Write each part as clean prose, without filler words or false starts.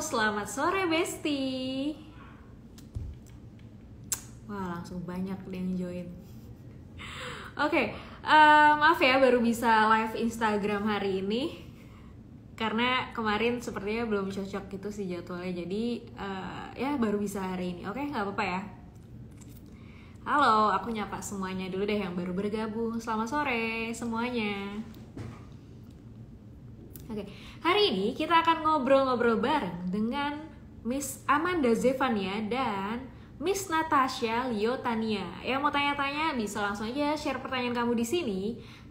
Selamat sore Besti. Wah, langsung banyak yang join. Oke, maaf ya baru bisa live Instagram hari ini karena kemarin sepertinya belum cocok gitu sih jadwalnya. Jadi ya baru bisa hari ini. Oke, nggak apa-apa ya. Halo, aku nyapa semuanya dulu deh yang baru bergabung. Selamat sore semuanya. Oke, hari ini kita akan ngobrol-ngobrol bareng dengan Miss Amanda Zevania dan Miss Natasha Liotania. Yang mau tanya-tanya bisa langsung aja share pertanyaan kamu di sini,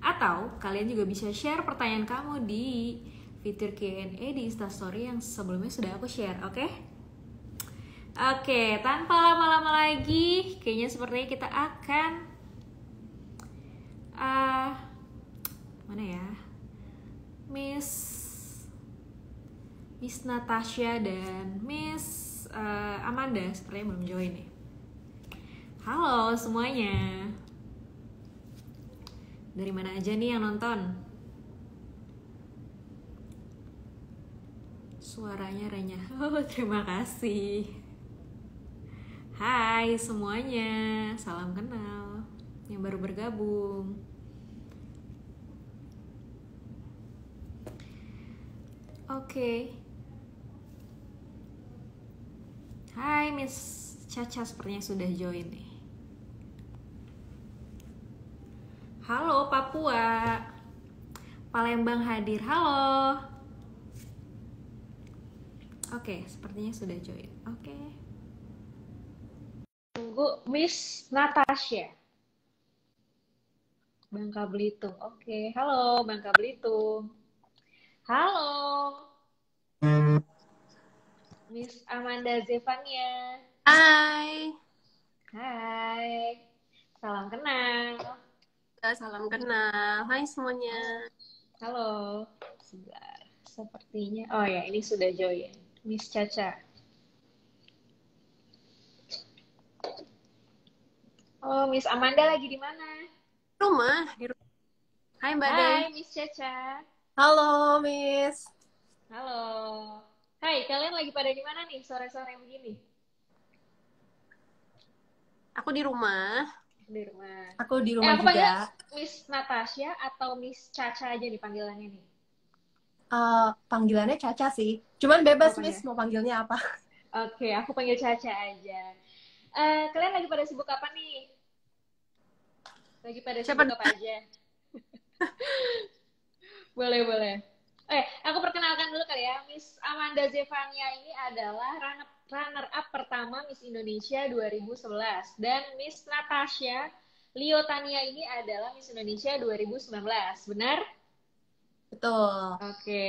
atau kalian juga bisa share pertanyaan kamu di fitur Q&A di Instastory yang sebelumnya sudah aku share, oke? Oke, tanpa lama-lama lagi, kayaknya sepertinya kita akan mana ya? Miss Natasha dan Miss Amanda sepertinya belum join nih. Halo semuanya. Dari mana aja nih yang nonton? Suaranya renyah. Oh, terima kasih. Hai semuanya. Salam kenal yang baru bergabung. Oke. Hai Miss Caca, sepertinya sudah join nih. Halo Papua. Palembang hadir. Halo. Oke, sepertinya sudah join. Oke. Tunggu Miss Natasha. Bangka Belitung. Oke, halo Bangka Belitung. Halo, Miss Amanda Zevania. Hai. Hai. Salam kenal. Salam kenal. Hai semuanya. Halo. Sebentar. Sepertinya. Oh ya, ini sudah join. Miss Caca. Oh, Miss Amanda lagi di mana? Di rumah. Hai Mbak Day. Hai, Miss Caca. Halo, Miss. Halo. Hai, kalian lagi pada di mana nih sore-sore begini? Aku di rumah. Di rumah. Aku di rumah Aku juga. panggil Miss Natasha atau Miss Caca aja dipanggilannya nih? Panggilannya Caca sih. Cuman bebas, Oh, Miss, mau panggilnya apa? Oke, aku panggil Caca aja. Kalian lagi pada sibuk apa nih? Lagi pada Siapa? sibuk apa aja? Boleh, boleh. Aku perkenalkan dulu kali ya. Miss Amanda Zevania ini adalah runner-up pertama Miss Indonesia 2011. Dan Miss Natasha Liotania ini adalah Miss Indonesia 2019. Benar? Betul. Oke.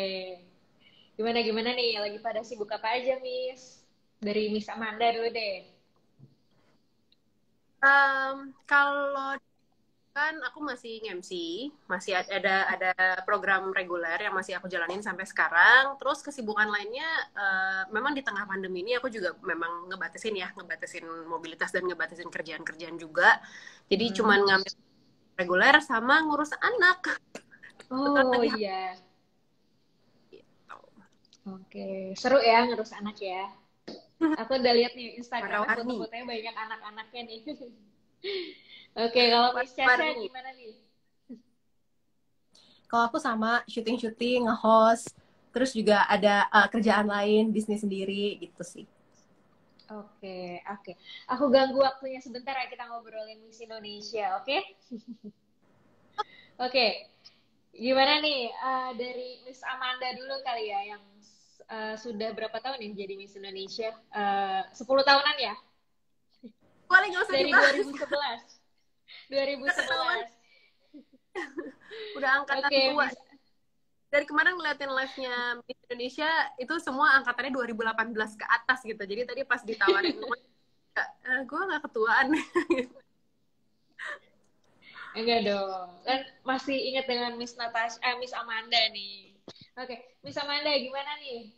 Gimana nih? Lagi pada sibuk apa aja, Miss? Dari Miss Amanda dulu deh. Kalau kan aku masih MC, masih ada program reguler yang masih aku jalanin sampai sekarang. Terus kesibukan lainnya, memang di tengah pandemi ini aku juga memang ngebatasin mobilitas dan ngebatasin kerjaan-kerjaan juga. Jadi cuman ngambil reguler sama ngurus anak. Oh iya. Gitu. Oke, seru ya ngurus anak ya. Aku udah lihat nih Instagramnya Warna-warni. foto-fotonya banyak anak-anaknya nih. Oke, kalau Miss Caca Warna-warni. gimana nih? Kalau aku sama syuting-syuting, nge-host, terus juga ada kerjaan lain, bisnis sendiri gitu sih. Oke. Aku ganggu waktunya sebentar ya, kita ngobrolin Miss Indonesia, oke? Oke, gimana nih dari Miss Amanda dulu kali ya, yang sudah berapa tahun ya jadi Miss Indonesia? 10 tahunan ya? Boleh gak usah Dari dibahas. 2011. 2011. Udah angkatan Oke, tua. Miss. Dari kemarin ngeliatin live-nya Miss Indonesia, itu semua angkatannya 2018 ke atas gitu. Jadi tadi pas ditawarin, gue gak ketuaan. Enggak dong. Kan masih ingat dengan Miss Miss Amanda nih. Oke, Miss Amanda gimana nih?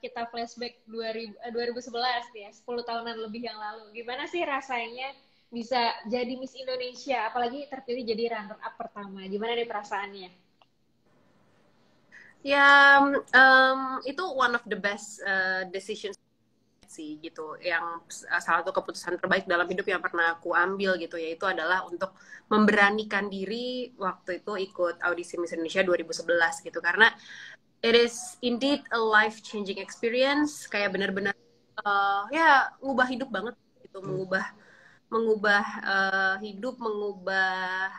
Kita flashback 2011 ya, 10 tahunan lebih yang lalu. Gimana sih rasanya bisa jadi Miss Indonesia, apalagi terpilih jadi runner up pertama? Gimana nih perasaannya? Ya, itu one of the best decisions sih gitu. Yang salah satu keputusan terbaik dalam hidup yang pernah aku ambil gitu, yaitu adalah untuk memberanikan diri waktu itu ikut audisi Miss Indonesia 2011 gitu. Karena it is indeed a life changing experience, kayak benar-benar ya ngubah hidup banget gitu, mengubah mengubah hidup, mengubah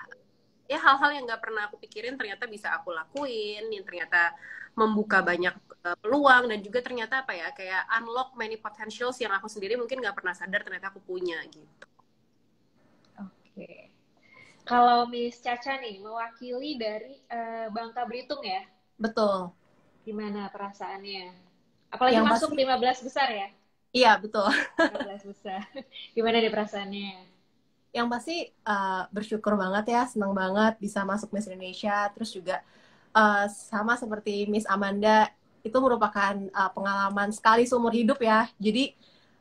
ya hal-hal yang nggak pernah aku pikirin ternyata bisa aku lakuin, yang ternyata membuka banyak peluang, dan juga ternyata apa ya, kayak unlock many potentials yang aku sendiri mungkin nggak pernah sadar ternyata aku punya gitu. Oke. Kalau Miss Caca nih mewakili dari Bangka Belitung ya, Betul. gimana perasaannya? Apalagi Yang masuk pasti, 15 besar ya? iya betul. 15 besar. Gimana nih perasaannya? Yang pasti bersyukur banget ya, senang banget bisa masuk Miss Indonesia. Terus juga sama seperti Miss Amanda, itu merupakan pengalaman sekali seumur hidup ya. Jadi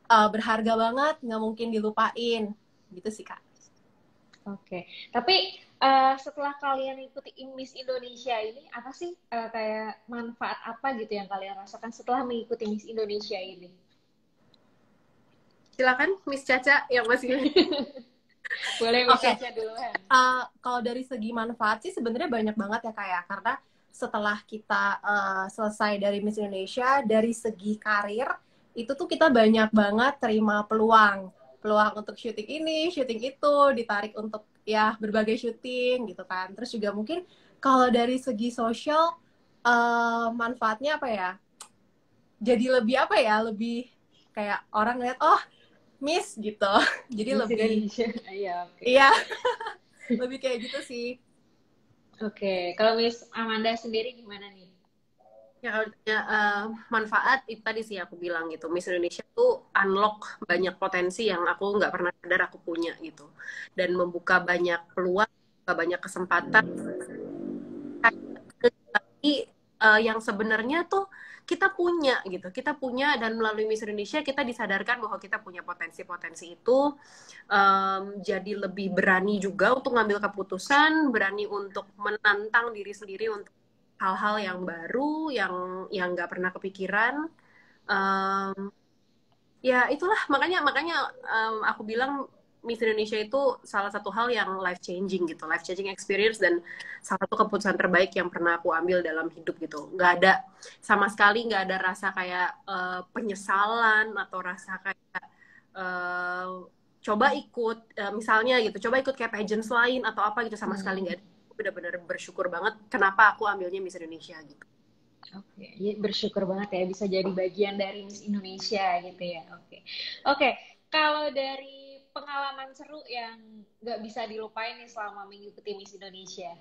berharga banget, nggak mungkin dilupain. Gitu sih, Kak. Oke, tapi setelah kalian ikuti Miss Indonesia ini, apa sih kayak manfaat apa gitu yang kalian rasakan setelah mengikuti Miss Indonesia ini? Silakan Miss Caca yang masih Boleh Miss Oke. Caca duluan. Kalau dari segi manfaat sih sebenarnya banyak banget ya, Kak ya. Karena setelah kita selesai dari Miss Indonesia, dari segi karir itu tuh kita banyak banget terima peluang untuk syuting ini, syuting itu, ditarik untuk ya berbagai syuting gitu kan. Terus juga mungkin kalau dari segi sosial manfaatnya apa ya? Jadi lebih apa ya? Lebih kayak orang lihat, oh Miss gitu. Jadi Miss lebih, Indonesia, iya oke. iya, lebih kayak gitu sih. Oke, kalau Miss Amanda sendiri gimana nih? ya, manfaat itu tadi sih aku bilang gitu, Miss Indonesia tuh unlock banyak potensi yang aku nggak pernah sadar aku punya gitu, dan membuka banyak peluang, membuka banyak kesempatan yang sebenarnya tuh kita punya gitu, kita punya, dan melalui Miss Indonesia kita disadarkan bahwa kita punya potensi-potensi itu, jadi lebih berani juga untuk ngambil keputusan, berani untuk menantang diri sendiri untuk hal-hal yang baru, yang nggak pernah kepikiran. Ya itulah, makanya makanya aku bilang Miss Indonesia itu salah satu hal yang life changing gitu, life changing experience, dan salah satu keputusan terbaik yang pernah aku ambil dalam hidup gitu. Nggak ada sama sekali, nggak ada rasa kayak penyesalan atau rasa kayak coba ikut misalnya gitu, coba ikut kayak pageants lain atau apa gitu, sama sekali nggak ada. Aku benar-benar bersyukur banget kenapa aku ambilnya Miss Indonesia gitu. Oke, ya, bersyukur banget ya bisa jadi bagian dari Miss Indonesia gitu ya. Oke, oke. Kalau dari pengalaman seru yang nggak bisa dilupain nih selama mengikuti Miss Indonesia,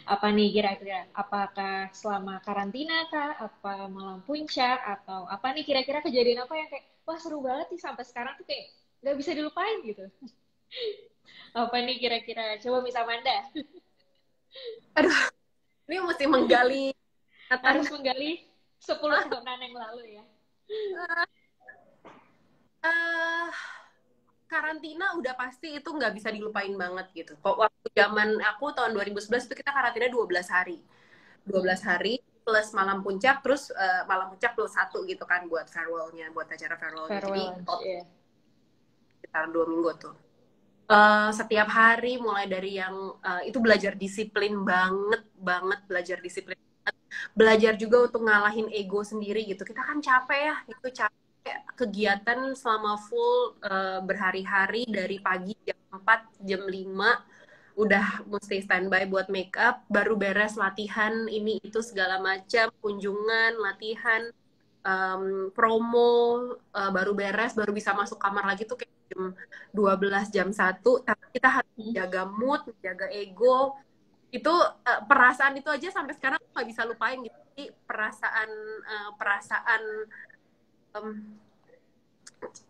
apa nih kira-kira? Apakah selama karantina kah? Apa malam puncak? Atau apa nih kira-kira kejadian apa yang kayak wah seru banget nih sampai sekarang tuh kayak nggak bisa dilupain gitu? Apa nih kira-kira? Coba Miss Amanda. Aduh, ini mesti menggali Harus menggali 10 tahunan yang lalu ya. uh, karantina udah pasti itu nggak bisa dilupain banget gitu. Kok waktu zaman aku tahun 2011 itu kita karantina 12 hari. 12 hari plus malam puncak, terus malam puncak plus 1 gitu kan buat farewell-nya, buat acara farewell-nya. Jadi Yeah. sekitar 2 minggu tuh. Setiap hari mulai dari yang itu belajar disiplin banget, belajar disiplin banget. Belajar juga untuk ngalahin ego sendiri gitu. Kita kan capek ya, itu capek kegiatan selama full berhari-hari dari pagi jam 4, jam 5 udah mesti standby buat make up, baru beres latihan ini itu segala macam, kunjungan, latihan, promo, baru beres, baru bisa masuk kamar lagi tuh kayak jam 12, jam 1, tapi kita harus jaga mood, jaga ego. Itu perasaan itu aja sampai sekarang nggak bisa lupain gitu. Jadi perasaan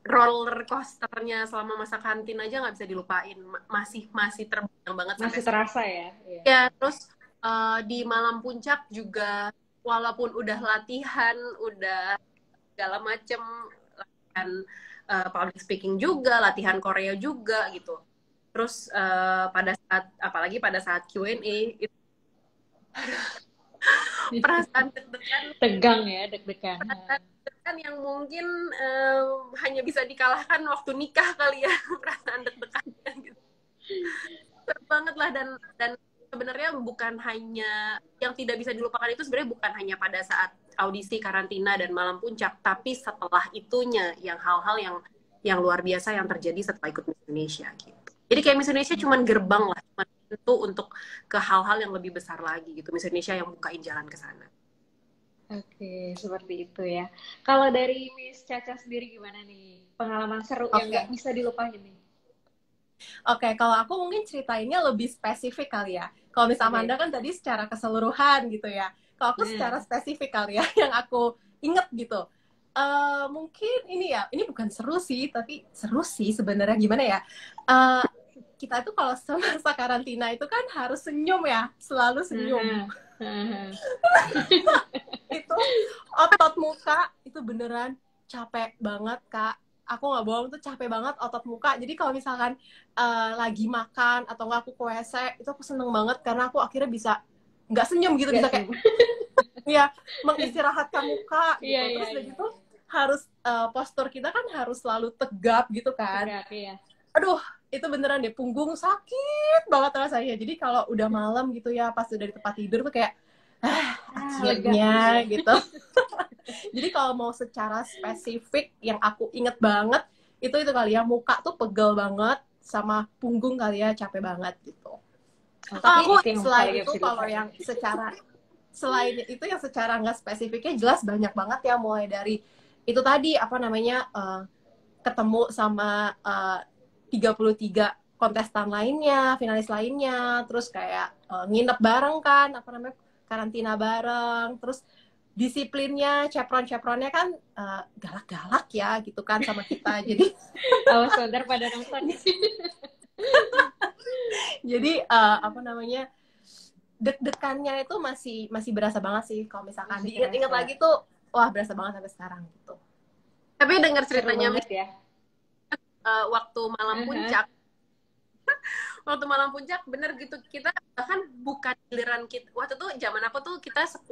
roller coasternya selama masa kantin aja nggak bisa dilupain, masih terbayang banget, masih sampai terasa ya. Ya, terus di malam puncak juga walaupun udah latihan, udah segala macem, latihan public speaking juga, latihan Korea juga gitu. Terus pada saat, apalagi pada saat Q&A itu, perasaan deg-degan, Tegang ya, deg-degan. perasaan deg-degan yang mungkin hanya bisa dikalahkan waktu nikah kali ya, perasaan deg-degannya gitu. Seru banget lah, dan sebenarnya bukan hanya yang tidak bisa dilupakan itu, sebenarnya bukan hanya pada saat audisi, karantina, dan malam puncak, tapi setelah itunya yang hal-hal yang luar biasa yang terjadi setelah ikut Miss Indonesia gitu. Jadi kayak Miss Indonesia cuman gerbang lah, cuman pintu untuk ke hal-hal yang lebih besar lagi gitu. Miss Indonesia yang bukain jalan ke sana. Oke, seperti itu ya. Kalau dari Miss Caca sendiri gimana nih? Pengalaman seru yang nggak bisa dilupain nih? Oke, kalau aku mungkin ceritainnya lebih spesifik kali ya. Kalau Miss Amanda kan tadi secara keseluruhan gitu ya. Kalau aku secara spesifik kali ya, yang aku inget gitu. Mungkin ini ya, ini bukan seru sih, tapi seru sih sebenarnya, gimana ya. Kita tuh kalau semasa karantina itu kan harus senyum ya, selalu senyum. Itu otot muka itu beneran capek banget, Kak. Aku nggak bohong, tuh capek banget otot muka. Jadi kalau misalkan lagi makan atau nggak aku ke WC, itu aku seneng banget karena aku akhirnya bisa nggak senyum gitu, bisa kayak ya mengistirahatkan muka gitu. Terus udah gitu harus postur kita kan harus selalu tegap gitu kan. Aduh, itu beneran deh, punggung sakit banget rasanya. Jadi kalau udah malam gitu ya, pas udah di tempat tidur tuh kayak akhirnya gitu. Jadi kalau mau secara spesifik yang aku inget banget itu kali ya, muka tuh pegel banget sama punggung kali ya capek banget gitu. Tapi selain itu kalau yang secara selain itu yang secara nggak spesifiknya jelas banyak banget ya, mulai dari itu tadi apa namanya ketemu sama 33 kontestan lainnya, finalis lainnya, terus kayak nginep bareng kan, apa namanya karantina bareng, terus disiplinnya, cepron-cepronnya kan galak-galak ya gitu kan sama kita. Jadi awas saudara pada nonton. Jadi apa namanya deg-degannya itu masih berasa banget sih kalau misalkan diingat-ingat lagi tuh, wah berasa banget sampai sekarang gitu. Tapi dengar ceritanya ya. Waktu malam puncak, waktu malam puncak bener gitu, kita bahkan bukan giliran kita waktu itu, zaman aku tuh kita top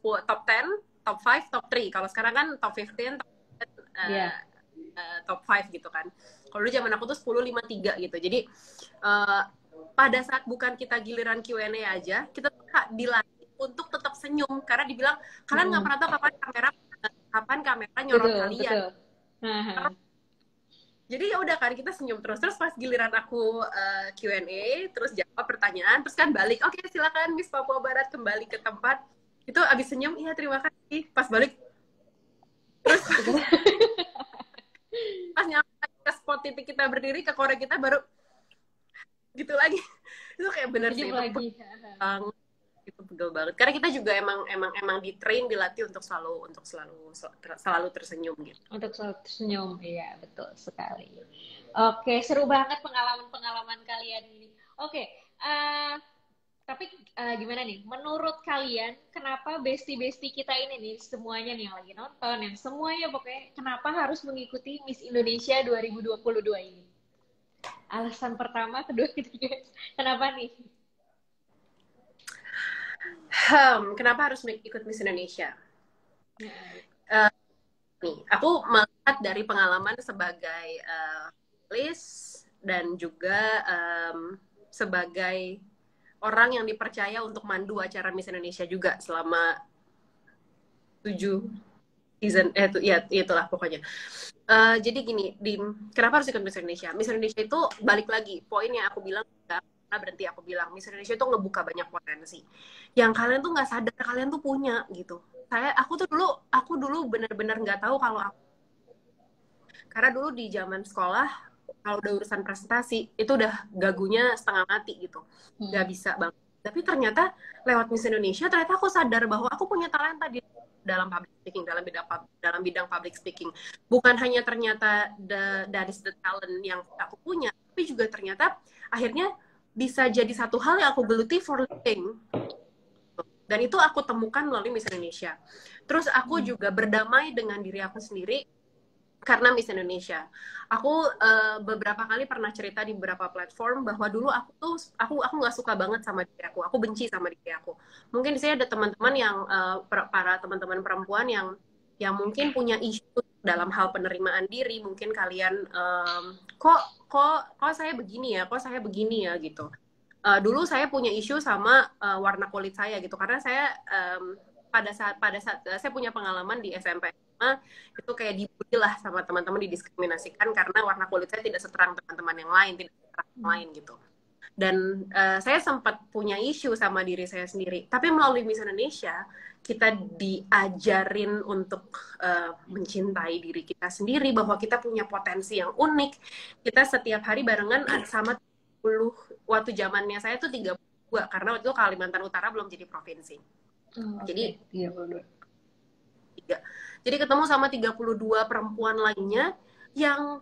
10, top 5, top 3. Kalau sekarang kan top 15, top 5 gitu kan. Kalau dulu zaman aku tuh 10, 5, 3 gitu. Jadi pada saat bukan kita giliran Q&A aja, kita tuh dilatih untuk tetap senyum, karena dibilang kalian nggak pernah tahu kapan kamera nyorot kalian. Jadi ya udah kan, kita senyum terus pas giliran aku Q&A, terus jawab pertanyaan, terus kan balik, oke silakan Miss Papua Barat kembali ke tempat. Itu abis senyum, iya terima kasih, pas balik terus pas nyampe ke spot titik kita berdiri, ke korek kita baru gitu lagi. Itu kayak bener sih, itu pegel banget, karena kita juga emang di train, dilatih untuk selalu tersenyum gitu. Untuk selalu tersenyum, iya betul sekali. Oke, seru banget pengalaman kalian ini. Oke, tapi gimana nih? Menurut kalian, kenapa bestie kita ini nih, semuanya nih yang lagi nonton, yang semuanya pokoknya, kenapa harus mengikuti Miss Indonesia 2022 ini? Alasan pertama, kedua, ketiga, kenapa nih? Kenapa harus ikut Miss Indonesia? Nih, aku melihat dari pengalaman sebagai list dan juga sebagai orang yang dipercaya untuk mandu acara Miss Indonesia juga selama 7 season, itulah pokoknya. Jadi gini, kenapa harus ikut Miss Indonesia? Miss Indonesia itu balik lagi, poin yang aku bilang, berhenti aku bilang, Miss Indonesia itu ngebuka banyak potensi yang kalian tuh nggak sadar kalian tuh punya gitu. Aku dulu bener-bener nggak tahu kalau aku, karena dulu di zaman sekolah kalau udah urusan presentasi itu udah gagunya setengah mati gitu, nggak bisa banget. Tapi ternyata lewat Miss Indonesia ternyata aku sadar bahwa aku punya talenta di dalam public speaking, dalam bidang public speaking. Bukan hanya ternyata that is the talent yang aku punya, tapi juga ternyata akhirnya bisa jadi satu hal yang aku geluti for living. Dan itu aku temukan melalui Miss Indonesia. Terus aku juga berdamai dengan diri aku sendiri karena Miss Indonesia. Aku beberapa kali pernah cerita di beberapa platform bahwa dulu aku nggak suka banget sama diri aku benci sama diri aku. Mungkin di sini ada teman-teman yang para teman-teman perempuan yang mungkin punya isu dalam hal penerimaan diri. Mungkin kalian kok saya begini ya, gitu. Dulu saya punya isu sama warna kulit saya gitu, karena saya pada saat saya punya pengalaman di SMP itu kayak dibully lah sama teman-teman, didiskriminasikan karena warna kulit saya tidak seterang teman-teman yang lain, tidak seterang yang lain gitu. Dan saya sempat punya isu sama diri saya sendiri. Tapi melalui Miss Indonesia, kita diajarin untuk mencintai diri kita sendiri, bahwa kita punya potensi yang unik. Kita setiap hari barengan sama 30, waktu zamannya saya tuh 32, karena waktu itu Kalimantan Utara belum jadi provinsi. Jadi 32. Jadi ketemu sama 32 perempuan lainnya yang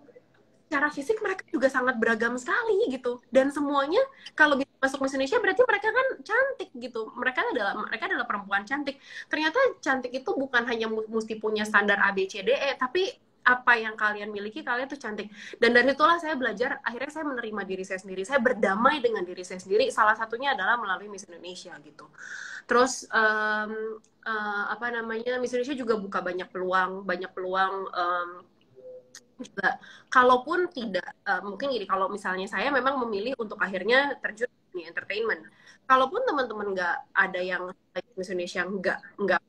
secara fisik mereka juga sangat beragam sekali gitu. Dan semuanya kalau bisa masuk Miss Indonesia berarti mereka kan cantik gitu. Mereka adalah perempuan cantik. Ternyata cantik itu bukan hanya mesti punya standar A B C D E, tapi apa yang kalian miliki, kalian tuh cantik. Dan dari itulah saya belajar, akhirnya saya menerima diri saya sendiri, saya berdamai dengan diri saya sendiri. Salah satunya adalah melalui Miss Indonesia gitu. Terus Miss Indonesia juga buka banyak peluang juga. Kalaupun tidak, mungkin gini, kalau misalnya saya memang memilih untuk akhirnya terjun di entertainment. Kalaupun teman-teman nggak ada yang Miss Indonesia nggak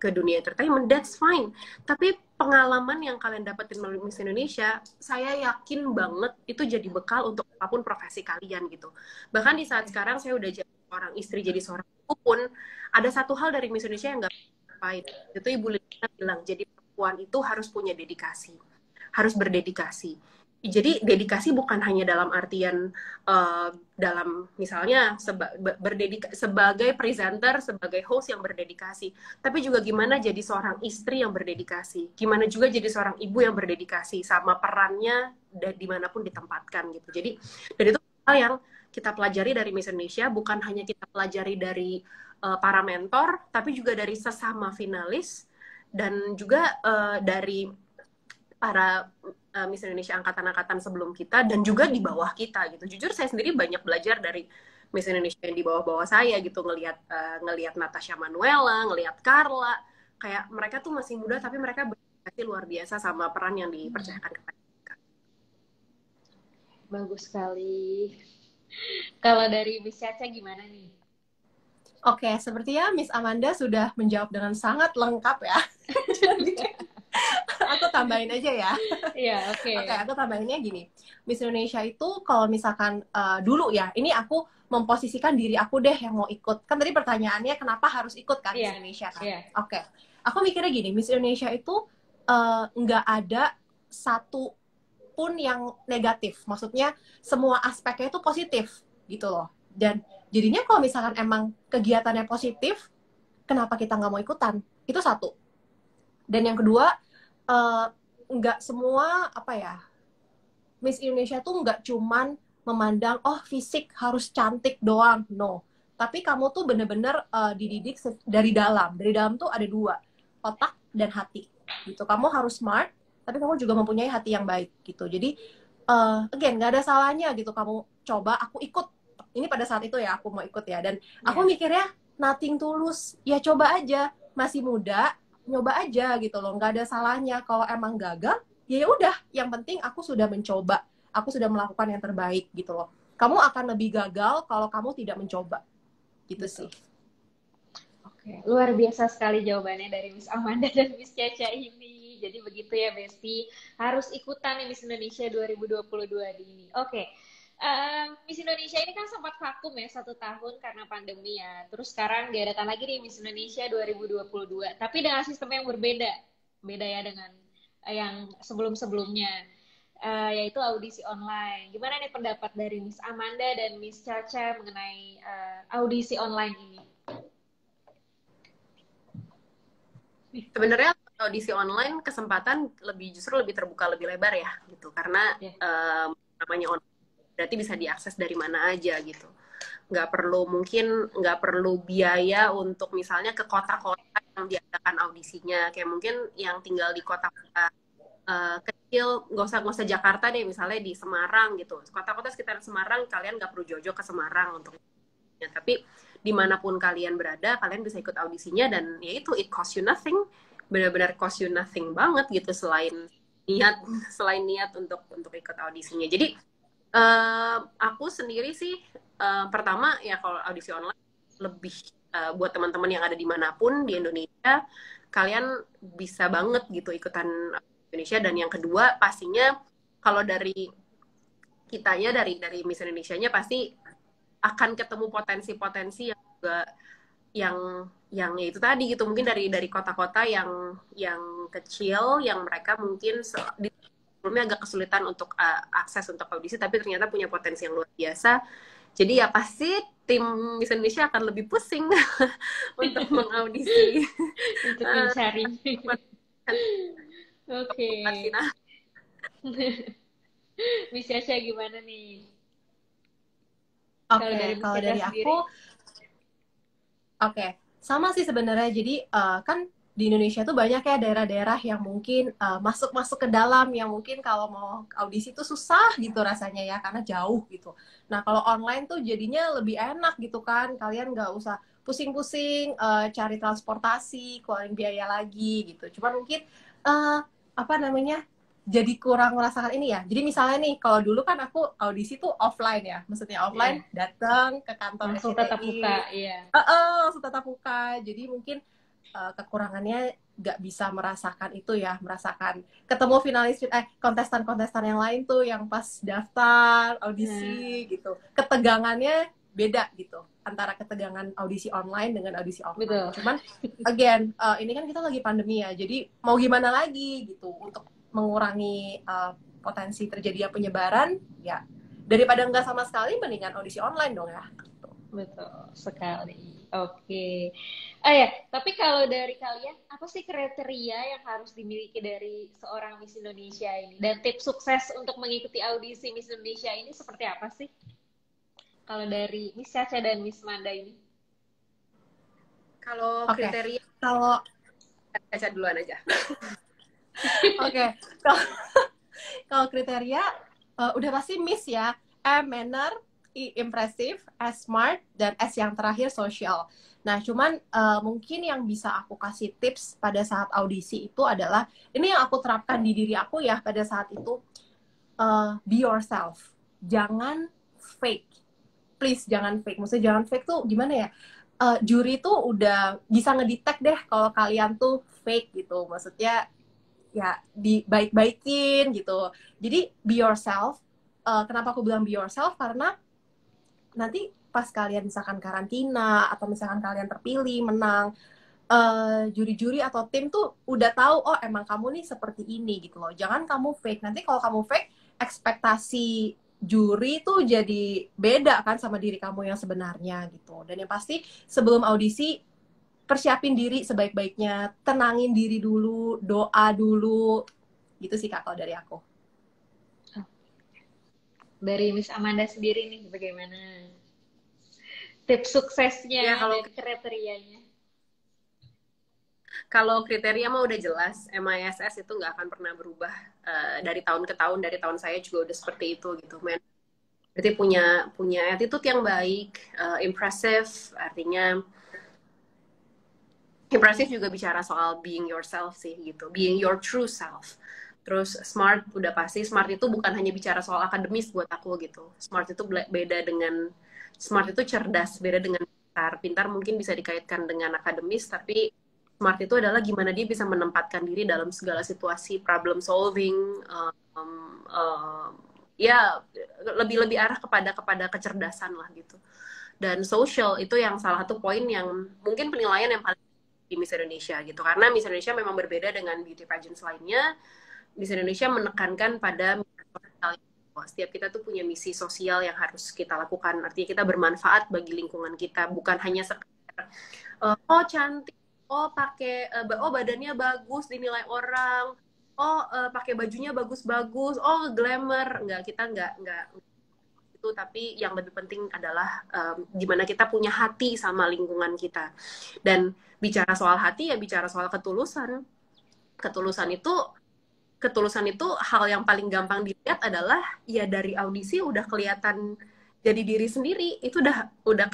ke dunia entertainment, that's fine. Tapi pengalaman yang kalian dapetin melalui Miss Indonesia, saya yakin banget itu jadi bekal untuk apapun profesi kalian gitu. Bahkan di saat sekarang saya udah jadi seorang istri, jadi seorang ibu pun, ada satu hal dari Miss Indonesia yang nggak pahit. Itu Ibu Lina bilang, jadi perempuan itu harus punya dedikasi, harus berdedikasi. Jadi dedikasi bukan hanya dalam artian dalam misalnya sebagai presenter, sebagai host yang berdedikasi, tapi juga gimana jadi seorang istri yang berdedikasi, gimana juga jadi seorang ibu yang berdedikasi sama perannya dimanapun ditempatkan gitu. Jadi dan itu hal yang kita pelajari dari Miss Indonesia, bukan hanya kita pelajari dari para mentor, tapi juga dari sesama finalis dan juga dari para Miss Indonesia angkatan-angkatan sebelum kita dan juga di bawah kita gitu. Jujur saya sendiri banyak belajar dari Miss Indonesia yang di bawah-bawah saya gitu, ngelihat Natasha Manuela, ngelihat Carla, kayak mereka tuh masih muda tapi mereka berarti luar biasa sama peran yang dipercayakan kepada mereka. Bagus sekali. Kalau dari Miss Caca gimana nih? Oke, sepertinya Miss Amanda sudah menjawab dengan sangat lengkap ya. Jadi aku tambahin aja ya. Iya, oke. Oke, aku tambahinnya gini. Miss Indonesia itu kalau misalkan dulu ya, ini aku memposisikan diri aku deh yang mau ikut. Kan tadi pertanyaannya kenapa harus ikut kan Miss Indonesia kan? Oke. Aku mikirnya gini, Miss Indonesia itu nggak ada satu pun yang negatif. Maksudnya semua aspeknya itu positif gitu loh. Dan jadinya kalau misalkan emang kegiatannya positif, kenapa kita nggak mau ikutan? Itu satu. Dan yang kedua, nggak semua Miss Indonesia tuh nggak cuman memandang fisik harus cantik doang, no. Tapi kamu tuh bener-bener dididik dari dalam tuh ada dua, otak dan hati gitu. Kamu harus smart tapi kamu juga mempunyai hati yang baik gitu. Jadi again nggak ada salahnya gitu kamu coba. Aku ikut ini pada saat itu ya, aku mau ikut ya, dan aku mikirnya nothing tulus, ya coba aja, masih muda, nyoba aja gitu loh, nggak ada salahnya. Kalau emang gagal, ya udah. Yang penting aku sudah mencoba, aku sudah melakukan yang terbaik gitu loh. Kamu akan lebih gagal kalau kamu tidak mencoba, gitu sih. Oke, luar biasa sekali jawabannya dari Miss Amanda dan Miss Caca ini. Jadi begitu ya Besti, harus ikutan nih Miss Indonesia 2022 di ini. Oke. Miss Indonesia ini kan sempat vakum ya 1 tahun karena pandemi ya. Terus sekarang diadakan lagi nih Miss Indonesia 2022. Tapi dengan sistem yang berbeda. Beda ya dengan yang sebelum-sebelumnya. Yaitu audisi online. Gimana nih pendapat dari Miss Amanda dan Miss Caca mengenai audisi online ini? Sebenarnya audisi online kesempatan justru lebih terbuka, lebih lebar ya gitu. Karena namanya online berarti bisa diakses dari mana aja gitu. Nggak perlu biaya untuk misalnya ke kota-kota yang diadakan audisinya. Kayak mungkin yang tinggal di kota kecil, nggak usah Jakarta deh, misalnya di Semarang gitu, kota-kota sekitar Semarang, kalian nggak perlu jauh-jauh ke Semarang untuk ya, tapi dimanapun kalian berada, kalian bisa ikut audisinya, dan ya itu, it cost you nothing, benar-benar cost you nothing banget gitu, niat selain niat untuk ikut audisinya. Jadi aku sendiri sih pertama ya, kalau audisi online lebih buat teman-teman yang ada dimanapun di Indonesia, kalian bisa banget gitu ikutan Indonesia. Dan yang kedua pastinya, kalau dari kitanya, dari Miss Indonesia-nya, pasti akan ketemu potensi-potensi yang juga yang ya itu tadi gitu, mungkin dari kota-kota yang kecil, yang mereka mungkin sebelumnya agak kesulitan untuk akses untuk audisi, tapi ternyata punya potensi yang luar biasa. Jadi ya pasti tim Miss Indonesia akan lebih pusing untuk mengaudisi. Untuk mencari. Oke. Miss Yasha gimana nih? Oke, kalau dari aku, oke, sama sih sebenarnya. Jadi kan di Indonesia tuh banyak ya daerah-daerah yang mungkin masuk ke dalam, yang mungkin kalau mau audisi tuh susah gitu rasanya ya, karena jauh gitu. Nah, kalau online tuh jadinya lebih enak gitu kan, kalian nggak usah pusing-pusing cari transportasi, keluarin biaya lagi gitu. Cuman mungkin apa namanya, jadi kurang merasakan ini ya. Jadi misalnya nih, kalau dulu kan aku audisi tuh offline ya, maksudnya offline, datang ke kantor langsung SCTI, tatap muka, iya. langsung tatap muka. Jadi mungkin kekurangannya nggak bisa merasakan itu ya, merasakan ketemu finalis kontestan-kontestan yang lain tuh yang pas daftar audisi gitu, ketegangannya beda gitu antara ketegangan audisi online dengan audisi offline. Betul. Cuman again ini kan kita lagi pandemi ya, jadi mau gimana lagi gitu untuk mengurangi potensi terjadinya penyebaran, ya daripada nggak sama sekali, mendingan audisi online dong ya. Betul sekali. Oke. Oh ya, tapi kalau dari kalian, apa sih kriteria yang harus dimiliki dari seorang Miss Indonesia ini? Dan tips sukses untuk mengikuti audisi Miss Indonesia ini seperti apa sih? Kalau dari Miss Caca dan Miss Manda ini? Kalau kriteria, kalau Caca duluan aja. Oke. Kalau kriteria udah pasti Miss ya. M, manner, I, impressive, S, smart, dan S yang terakhir, social. Nah, cuman mungkin yang bisa aku kasih tips pada saat audisi itu adalah, ini yang aku terapkan di diri aku ya pada saat itu, be yourself. Jangan fake. Please, jangan fake. Maksudnya jangan fake tuh gimana ya? Juri tuh udah bisa ngedetect deh kalau kalian tuh fake gitu. Maksudnya ya dibaik-baikin gitu. Jadi be yourself. Kenapa aku bilang be yourself? Karena nanti pas kalian misalkan karantina atau misalkan kalian terpilih menang, juri-juri atau tim tuh udah tahu, oh emang kamu nih seperti ini gitu loh. Jangan kamu fake. Nanti kalau kamu fake, ekspektasi juri tuh jadi beda kan sama diri kamu yang sebenarnya gitu. Dan yang pasti sebelum audisi, persiapin diri sebaik-baiknya, tenangin diri dulu, doa dulu, gitu sih Kak kalau dari aku. Dari Miss Amanda sendiri nih, bagaimana tips suksesnya ya, dan kriterianya? Kalau kriteria mah udah jelas, MISS itu nggak akan pernah berubah dari tahun ke tahun. Dari tahun saya juga udah seperti itu gitu, men. Berarti punya attitude yang baik, impressive, artinya impressive juga bicara soal being yourself sih gitu, being your true self. Terus smart, udah pasti smart itu bukan hanya bicara soal akademis buat aku gitu. Smart itu beda dengan, smart itu cerdas, beda dengan pintar. Pintar mungkin bisa dikaitkan dengan akademis, tapi smart itu adalah gimana dia bisa menempatkan diri dalam segala situasi, problem solving, ya lebih arah kepada kecerdasan lah gitu. Dan social itu yang salah satu poin yang mungkin penilaian yang paling di Miss Indonesia gitu, karena Miss Indonesia memang berbeda dengan beauty pageants lainnya. Miss Indonesia menekankan pada setiap kita tuh punya misi sosial yang harus kita lakukan, artinya kita bermanfaat bagi lingkungan kita, bukan hanya sekedar oh cantik, oh pakai badannya bagus dinilai orang, pakai bajunya bagus-bagus, oh glamour. Kita nggak itu, tapi yang lebih penting adalah gimana kita punya hati sama lingkungan kita. Dan bicara soal hati ya bicara soal ketulusan itu ketulusan itu hal yang paling gampang dilihat adalah ya dari audisi udah kelihatan jadi diri sendiri. Itu udah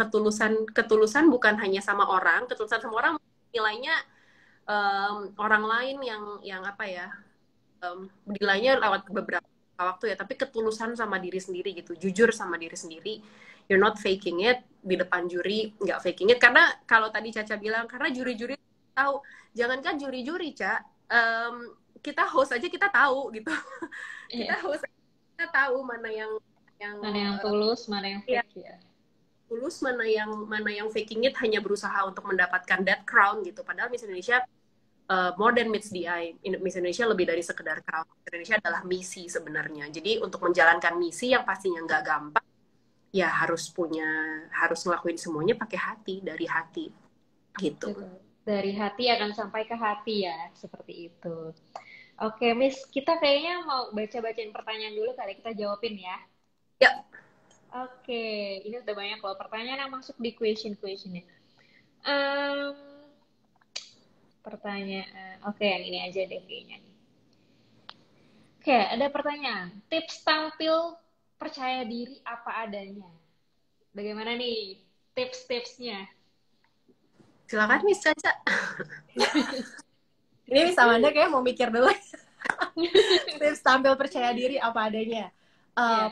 ketulusan bukan hanya sama orang, ketulusan sama orang nilainya orang lain yang apa ya, nilainya lewat beberapa waktu ya, tapi ketulusan sama diri sendiri gitu, jujur sama diri sendiri, you're not faking it di depan juri, nggak faking it. Karena kalau tadi Caca bilang, karena juri-juri tahu, jangankan juri-juri, Ca, kita host aja kita tahu gitu. Kita host kita tahu mana yang tulus, mana yang fake ya. Tulus, mana yang faking it hanya berusaha untuk mendapatkan that crown gitu. Padahal Miss Indonesia more than meets the eye. Miss Indonesia lebih dari sekedar crown. Miss Indonesia adalah misi sebenarnya. Jadi untuk menjalankan misi yang pastinya nggak gampang, ya harus ngelakuin semuanya pakai hati, dari hati gitu. Dari hati akan sampai ke hati ya, seperti itu. Oke, Miss, kita kayaknya mau baca-bacain pertanyaan dulu kali, kita jawabin ya. Ya. Oke, ini udah banyak loh pertanyaan yang masuk di question-questionnya. Pertanyaan, oke, yang ini aja deh kayaknya nih. Oke, ada pertanyaan. Tips tampil percaya diri apa adanya. Bagaimana nih tips-tipsnya? Silakan Miss Caca. Ini Miss Amanda kayak mau mikir dulu. Tips tampil percaya diri apa adanya.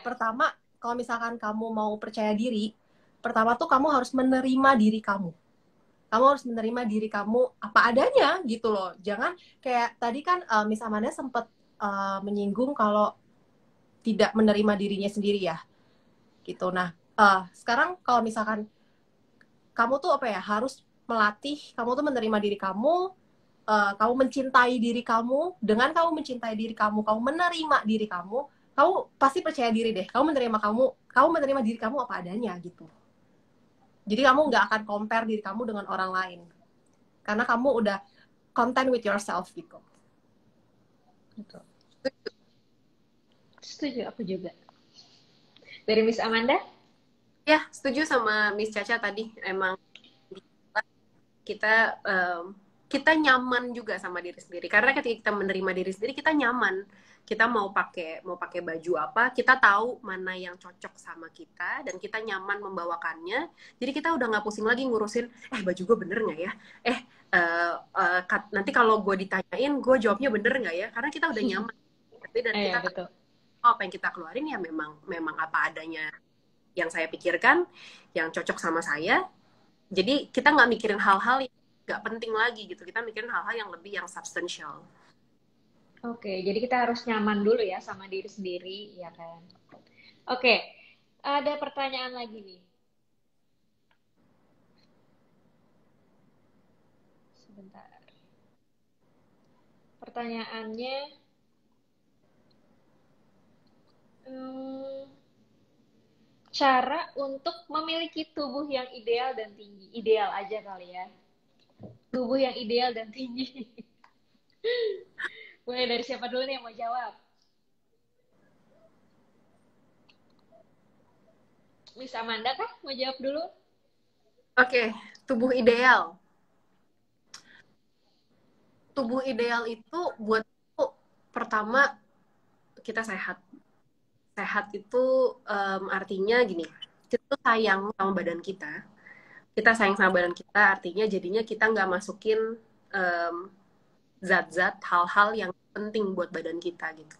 Pertama, kalau misalkan kamu mau percaya diri, pertama tuh kamu harus menerima diri kamu. Kamu harus menerima diri kamu apa adanya gitu loh. Jangan kayak tadi kan Miss Amanda sempat menyinggung kalau tidak menerima dirinya sendiri ya. Gitu. Nah, sekarang kalau misalkan kamu tuh apa ya, harus melatih kamu tuh menerima diri kamu, kamu mencintai diri kamu. Dengan kamu mencintai diri kamu menerima diri kamu pasti percaya diri deh. Kamu menerima diri kamu apa adanya gitu. Jadi kamu nggak akan compare diri kamu dengan orang lain. Karena kamu udah content with yourself gitu. Gitu. Setuju, aku juga. Dari Miss Amanda? Ya, setuju sama Miss Caca tadi. Emang kita nyaman juga sama diri sendiri. Karena ketika kita menerima diri sendiri, kita nyaman. Kita mau pakai baju apa, kita tahu mana yang cocok sama kita dan kita nyaman membawakannya. Jadi kita udah nggak pusing lagi ngurusin, baju gue bener nggak ya? Nanti kalau gue ditanyain, gue jawabnya bener nggak ya? Karena kita udah nyaman. Dan kita betul. Apa yang kita keluarin ya memang apa adanya yang saya pikirkan, yang cocok sama saya. Jadi kita nggak mikirin hal-hal yang nggak penting lagi gitu. Kita mikirin hal-hal yang lebih yang substansial. Oke, jadi kita harus nyaman dulu ya sama diri sendiri, ya kan? Oke, ada pertanyaan lagi nih. Sebentar. Pertanyaannya, cara untuk memiliki tubuh yang ideal dan tinggi. Ideal aja kali ya. Tubuh yang ideal dan tinggi. Boleh dari siapa dulu nih yang mau jawab? Miss Amanda kah? Mau jawab dulu? Oke, tubuh ideal. Tubuh ideal itu buat aku, pertama, kita sehat. Sehat itu artinya gini, kita tuh sayang sama badan kita. Kita sayang sama badan kita, artinya jadinya kita nggak masukin zat-zat, hal-hal yang penting buat badan kita gitu.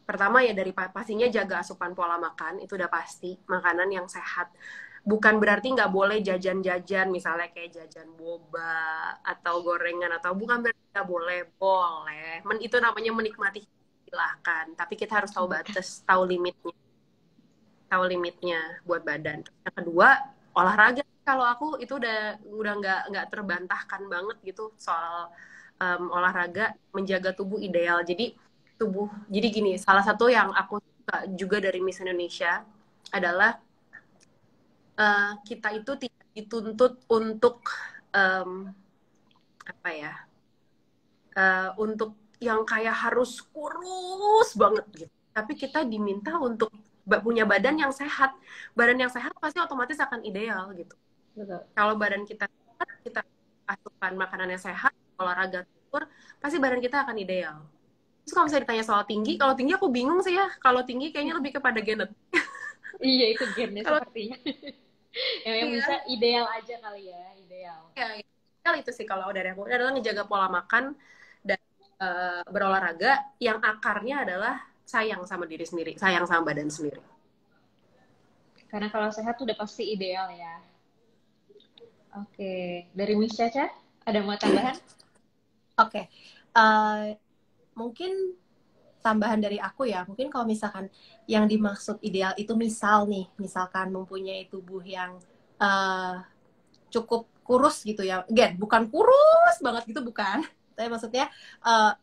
Pertama ya dari pastinya jaga asupan pola makan, itu udah pasti. Makanan yang sehat. Bukan berarti nggak boleh jajan-jajan, misalnya kayak jajan boba atau gorengan, atau bukan berarti nggak boleh, boleh. Itu namanya menikmati, silahkan. Tapi kita harus tahu batas, tahu limitnya buat badan. Yang kedua, olahraga. Kalau aku itu udah nggak terbantahkan banget gitu soal olahraga, menjaga tubuh ideal. Jadi gini, salah satu yang aku suka juga dari Miss Indonesia adalah kita itu tidak dituntut untuk untuk yang kayak harus kurus banget gitu. Tapi kita diminta untuk punya badan yang sehat. Badan yang sehat pasti otomatis akan ideal gitu. Betul. Kalau badan kita sehat, kita asupan makanan yang sehat, olahraga pasti badan kita akan ideal. Terus kalau misalnya ditanya soal tinggi, kalau tinggi aku bingung sih ya. Kalau tinggi kayaknya lebih kepada genetik. Iya, itu gennya Kalau sepertinya. Yang iya, bisa ideal aja kali ya, ideal. ya, ideal itu sih kalau dari aku adalah ngejaga pola makan dan berolahraga yang akarnya adalah sayang sama diri sendiri, sayang sama badan sendiri. Karena kalau sehat udah pasti ideal ya. Oke, dari Miss Caca, ada mau tambahan? Oke. Mungkin tambahan dari aku ya, mungkin kalau misalkan yang dimaksud ideal itu misalkan mempunyai tubuh yang cukup kurus gitu ya, again, bukan kurus banget gitu, bukan, tapi maksudnya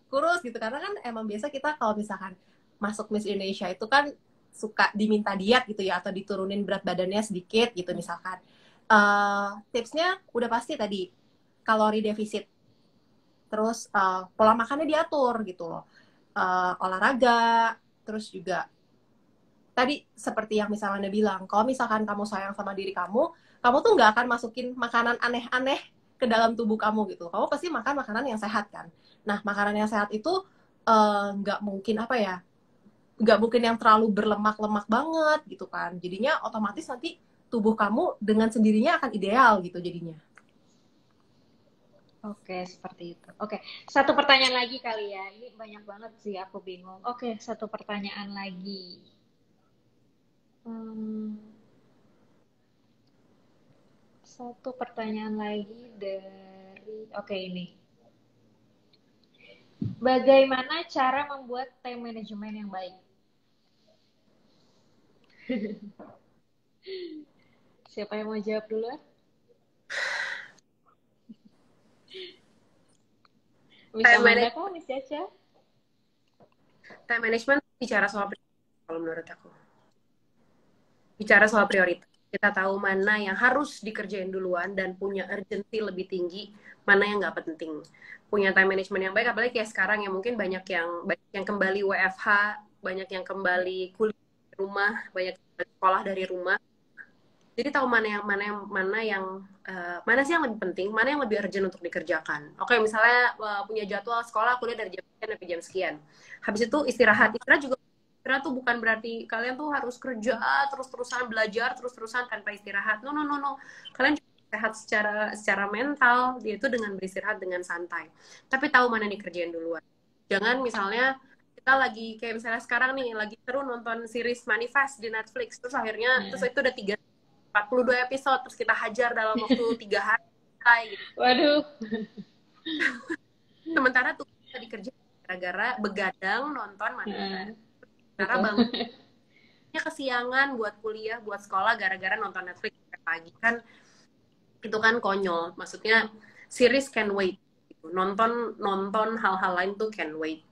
kurus gitu, karena kan emang biasa kita kalau misalkan masuk Miss Indonesia itu kan suka diminta diet gitu ya, atau diturunin berat badannya sedikit gitu misalkan. Tipsnya udah pasti tadi, kalori defisit, terus pola makannya diatur gitu loh, olahraga, terus juga tadi seperti yang misalnya Anda bilang, kalau misalkan kamu sayang sama diri kamu tuh nggak akan masukin makanan aneh-aneh ke dalam tubuh kamu gitu. Kamu pasti makan makanan yang sehat kan. Nah, makanan yang sehat itu nggak mungkin nggak mungkin yang terlalu berlemak-lemak banget gitu kan. Jadinya otomatis nanti tubuh kamu dengan sendirinya akan ideal gitu jadinya. Oke, seperti itu. Oke, satu pertanyaan lagi kali ya. Ini banyak banget sih, aku bingung. Oke, satu pertanyaan lagi. Satu pertanyaan lagi dari... Oke, ini. Bagaimana cara membuat time management yang baik? Siapa yang mau jawab duluan? Miss Amanda kah, Miss Caca? Time management bicara soal prioritas, kalau menurut aku. Bicara soal prioritas. Kita tahu mana yang harus dikerjain duluan dan punya urgency lebih tinggi, mana yang nggak penting. Punya time management yang baik, apalagi kayak sekarang ya mungkin banyak yang kembali WFH, banyak yang kembali kuliah di rumah, banyak yang sekolah dari rumah. Jadi tahu mana sih yang lebih penting, mana yang lebih urgent untuk dikerjakan. Oke, misalnya punya jadwal sekolah kuliah dari jam sekian sampai jam sekian. Habis itu istirahat juga. Istirahat tuh bukan berarti kalian tuh harus kerja terus-terusan, belajar terus-terusan tanpa istirahat. No. Kalian juga sehat secara mental, yaitu dengan beristirahat dengan santai. Tapi tahu mana yang dikerjain duluan. Jangan misalnya kita lagi kayak misalnya sekarang nih lagi seru nonton series Manifest di Netflix, terus akhirnya terus itu udah 42 episode, terus kita hajar dalam waktu 3 hari gitu. Waduh. Sementara tuh kita dikerjain gara-gara begadang nonton Manifest. Karena bangunnya kesiangan buat kuliah, buat sekolah gara-gara nonton Netflix pagi kan, itu kan konyol. Maksudnya series can wait gitu. Nonton hal-hal lain tuh can wait.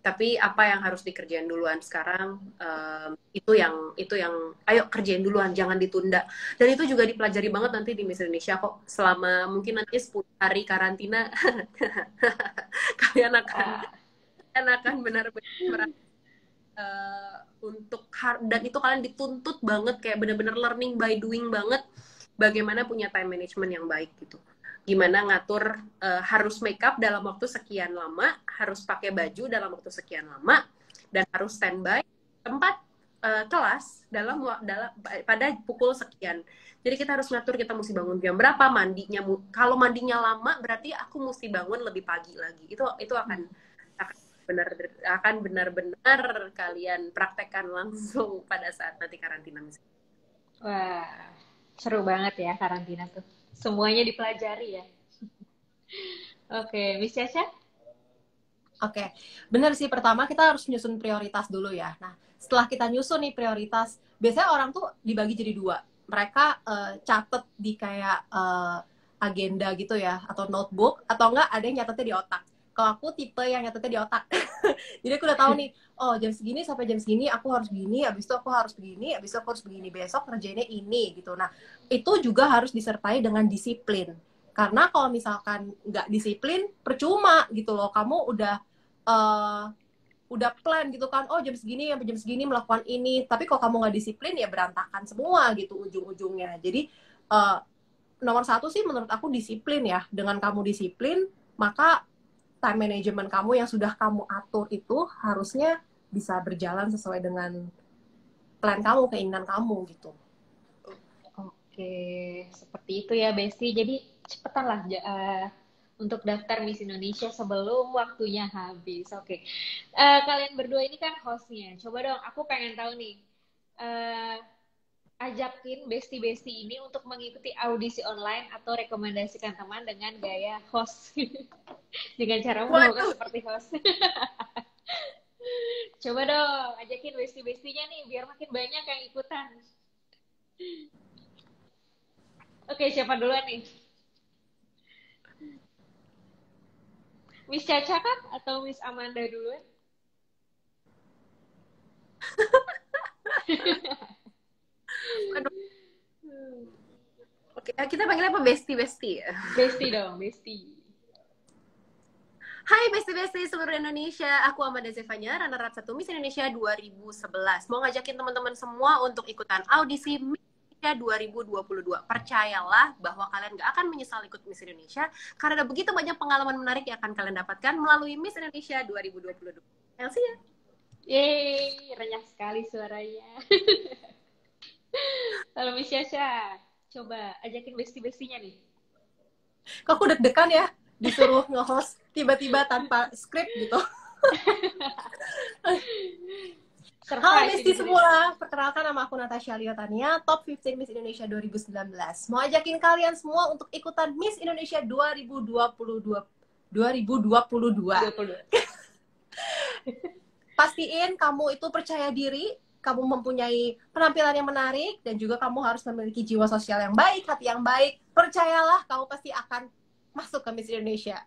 Tapi apa yang harus dikerjain duluan sekarang, itu yang ayo kerjain duluan, jangan ditunda. Dan itu juga dipelajari banget nanti di Miss Indonesia kok, selama mungkin nanti 10 hari karantina kalian akan benar-benar dan itu kalian dituntut banget, kayak benar-benar learning by doing banget, bagaimana punya time management yang baik gitu. Gimana ngatur harus make up dalam waktu sekian lama, harus pakai baju dalam waktu sekian lama, dan harus standby tempat kelas pada pukul sekian. Jadi kita harus ngatur kita mesti bangun jam berapa, mandinya. Kalau mandinya lama berarti aku mesti bangun lebih pagi lagi. Itu akan benar-benar kalian praktekkan langsung pada saat nanti karantina misalnya. Wah, seru banget ya karantina tuh. Semuanya dipelajari ya. Oke, Miss Caca? Oke, benar sih. Pertama kita harus nyusun prioritas dulu ya. Nah, setelah kita nyusun nih prioritas, biasanya orang tuh dibagi jadi 2. Mereka catet di kayak agenda gitu ya, atau notebook, atau enggak ada yang nyatetnya di otak. Kalau aku tipe yang nyatetnya di otak. Jadi aku udah tahu nih, oh jam segini sampai jam segini aku harus begini, habis itu aku harus begini, habis itu aku harus begini, besok kerjainnya ini gitu. Nah, itu juga harus disertai dengan disiplin. Karena kalau misalkan nggak disiplin, percuma gitu loh. Kamu udah plan gitu kan, oh jam segini sampai jam segini melakukan ini, tapi kalau kamu nggak disiplin ya berantakan semua gitu ujung-ujungnya. Jadi nomor 1 sih menurut aku disiplin ya. Dengan kamu disiplin, maka time management kamu yang sudah kamu atur itu harusnya bisa berjalan sesuai dengan plan kamu, keinginan kamu gitu. Oke, seperti itu ya Besti. Jadi cepetan lah untuk daftar Miss Indonesia sebelum waktunya habis. Oke. Kalian berdua ini kan hostnya. Coba dong, aku pengen tahu nih. eh, Ajakin Besti-Besti ini untuk mengikuti audisi online atau rekomendasikan teman dengan gaya host. Dengan cara membawakan seperti host. Coba dong, ajakin Besti-Bestinya nih biar makin banyak yang ikutan. Oke, siapa duluan nih? Miss Caca kan atau Miss Amanda duluan? Aduh. Oke, kita panggilnya apa? Besti-besti ya? Besti dong, Besti. Hai Besti-Besti seluruh Indonesia, aku Amanda Zevanya, runner-up 1 Miss Indonesia 2011. Mau ngajakin teman-teman semua untuk ikutan audisi Miss Indonesia 2022. Percayalah bahwa kalian gak akan menyesal ikut Miss Indonesia, karena ada begitu banyak pengalaman menarik yang akan kalian dapatkan melalui Miss Indonesia 2022. Elsie ya? Yeay, renyah sekali suaranya. Kalau Miss Caca, coba ajakin Besti-Bestinya nih. Kok aku deg-degan ya disuruh nge-host tiba-tiba tanpa skrip gitu. Halo Besti semua, perkenalkan nama aku Natasha Liotania, top 15 Miss Indonesia 2019. Mau ajakin kalian semua untuk ikutan Miss Indonesia 2022. Pastiin kamu itu percaya diri, kamu mempunyai penampilan yang menarik, dan juga kamu harus memiliki jiwa sosial yang baik, hati yang baik. Percayalah, kamu pasti akan masuk ke Miss Indonesia.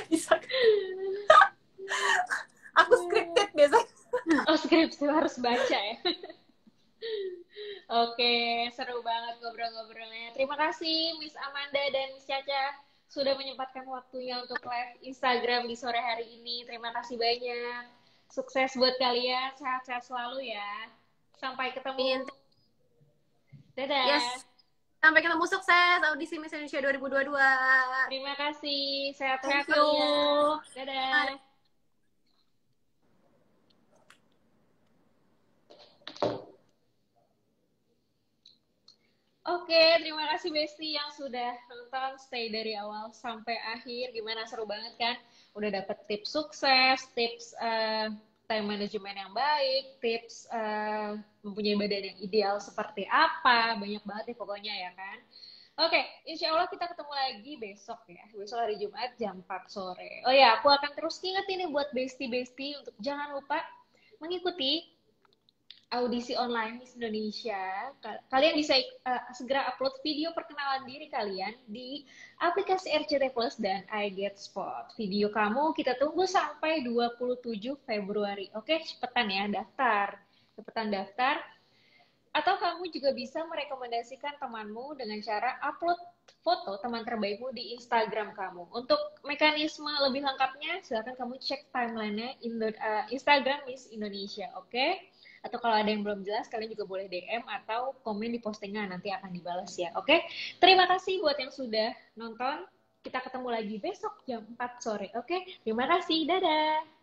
Bisa. Aku scripted biasanya. Oh, skripsi harus baca ya. Oke, seru banget ngobrol-ngobrolnya. Terima kasih Miss Amanda dan Miss Caca sudah menyempatkan waktunya untuk live Instagram di sore hari ini. Terima kasih banyak. Sukses buat kalian, sehat-sehat selalu ya. Sampai ketemu. Dadah. Yes. Sampai ketemu, sukses audisi Miss Indonesia 2022. Terima kasih. Sehat-sehat Thank you. kalian. Dadah. Oke, terima kasih Besti yang sudah nonton stay dari awal sampai akhir. Gimana, seru banget kan? Udah dapet tips sukses, tips time management yang baik, tips mempunyai badan yang ideal seperti apa. Banyak banget ya pokoknya ya kan? Oke, insya Allah kita ketemu lagi besok ya. Besok hari Jumat jam 4 sore. Oh ya, aku akan terus ingetin nih buat Besti-Besti untuk jangan lupa mengikuti audisi online Miss Indonesia. Kalian bisa segera upload video perkenalan diri kalian di aplikasi RCT Plus dan iGet Spot. Video kamu kita tunggu sampai 27 Februari. Oke, cepetan ya daftar. Cepetan daftar. Atau kamu juga bisa merekomendasikan temanmu dengan cara upload foto teman terbaikmu di Instagram kamu. Untuk mekanisme lebih lengkapnya, silakan kamu cek timeline-nya Instagram Miss Indonesia, oke? Atau kalau ada yang belum jelas, kalian juga boleh DM atau komen di postingan, nanti akan dibalas ya, oke? Terima kasih buat yang sudah nonton. Kita ketemu lagi besok jam 4 sore, oke? Terima kasih, dadah!